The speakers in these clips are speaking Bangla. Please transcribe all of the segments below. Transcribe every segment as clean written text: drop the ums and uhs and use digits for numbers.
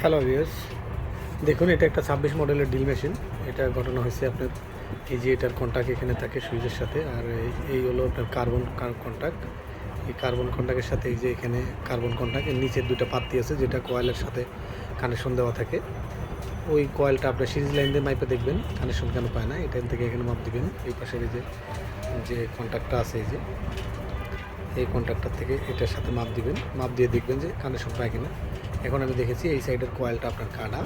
হ্যালো ভিউয়ার্স, দেখুন এটা একটা 26 মডেলের ড্রিল মেশিন। এটা ঘটনা হয়েছে আপনার এই যে এটার কন্টাক্ট এখানে থাকে সুইচের সাথে, আর এই হলো আপনার কার্বন কন্টাক্ট। এই কার্বন কন্টাক্টের সাথে এই যে এখানে কার্বন কন্টাক্ট, এর নিচে দুটো পাত্তি আছে যেটা কয়েলের সাথে কানেকশন দেওয়া থাকে। ওই কয়েলটা আপনার সিরিজ লাইন দিয়ে মাইপে দেখবেন কানেকশন কেন পায় না, এখান থেকে এখানে মাপ দিবেন। এই পাশের এই যে কন্টাক্টটা আছে, এই কন্টাক্টর থেকে এটার সাথে মাপ দিবেন, মাপ দিয়ে দেখবেন যে কানেকশন পায় কিনা। এখন আমি দেখেছি এই সাইডের কয়েলটা আপনার কাটা।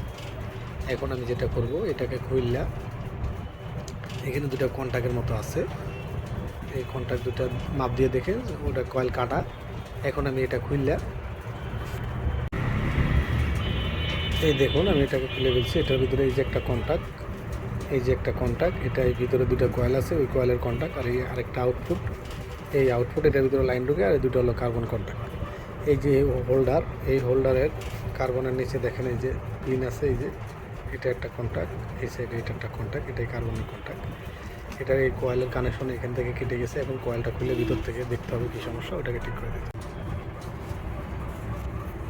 এখন আমি যেটা করব, এটাকে খুললা, এখানে দুটো কন্টাক্টের মতো আছে, এই কন্টাক্ট দুটো মাপ দিয়ে দেখে ওটা কয়েল কাটা। এখন আমি এটা খুললা, এই দেখুন আমি এটাকে খুলে ফেলছি। এটার ভিতরে এই যে একটা কন্টাক্ট, এটা এই ভিতরে দুটো কয়েল আছে, ওই কয়েলের কন্টাক্ট, আর এই আরেকটা আউটপুট। এই আউটপুট এটার ভিতরে লাইন ঢুকে, আর এই দুটো হলো কার্বন কন্টাক্ট। এই যে হোল্ডার, এই হোল্ডারের কার্বনের নিচে দেখেন এই যে পিন আছে, এই যে এটা একটা কন্টাক্ট, এই সাইডে এটা একটা কন্টাক্ট, এটাই কার্বনের কন্টাক্ট। এটার এই কয়েলের কানেকশন এখান থেকে কেটে গেছে। এখন কয়েলটা খুলে ভিতর থেকে দেখতে হবে কী সমস্যা, ওটাকে ঠিক করে দিতে।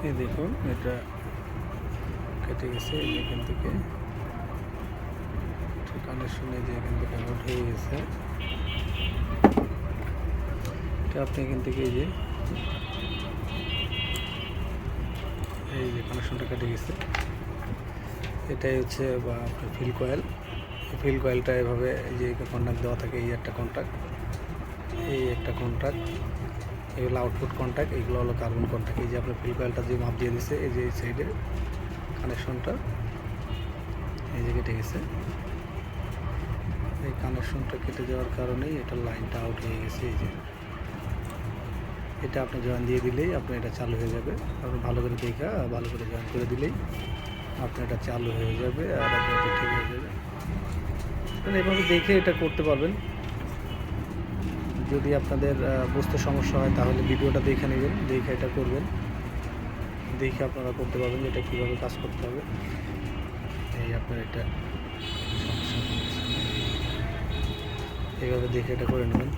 এই দেখুন এটা কেটে গেছে, এখান থেকে কানেকশন এই যে এখান থেকে আউট হয়ে গেছে। এটা আপনি এখান থেকে এই যে কানেকশনটা কেটে গেছে। এটাই হচ্ছে বা আপনার ফিল কয়েল। ফিল কয়েলটা এভাবে এই যে কন্ট্যাক্ট দেওয়া থাকে, এই একটা কন্ট্যাক্ট, এই একটা কন্ট্যাক্ট, এগুলো আউটপুট কন্ট্যাক্ট, এইগুলো হলো কার্বন কন্ট্যাক্ট। এই যে আপনার ফিল কয়েলটা যে মাপ দিয়ে দিছে, এই যে এই সাইডে কানেকশনটা এই যে কেটে গেছে। এই কানেকশনটা কেটে যাওয়ার কারণেই এটার লাইনটা আউট হয়ে গেছে। এই যে এটা আপনি জয়েন দিয়ে দিলেই আপনার এটা চালু হয়ে যাবে। আপনি ভালো করে দেখা ভালো করে জয়েন করে দিলেই আপনার এটা চালু হয়ে যাবে, আর আপনার এটা ঠিক হয়ে যাবে। মানে এভাবে দেখে এটা করতে পারবেন। যদি আপনাদের বুঝতে সমস্যা হয় তাহলে ভিডিওটা দেখে নেবেন, দেখে এটা করবেন, দেখে আপনারা করতে পারবেন এটা কীভাবে কাজ করতে হবে। এই আপনার এটা সমস্যা, এইভাবে দেখে এটা করে নেবেন।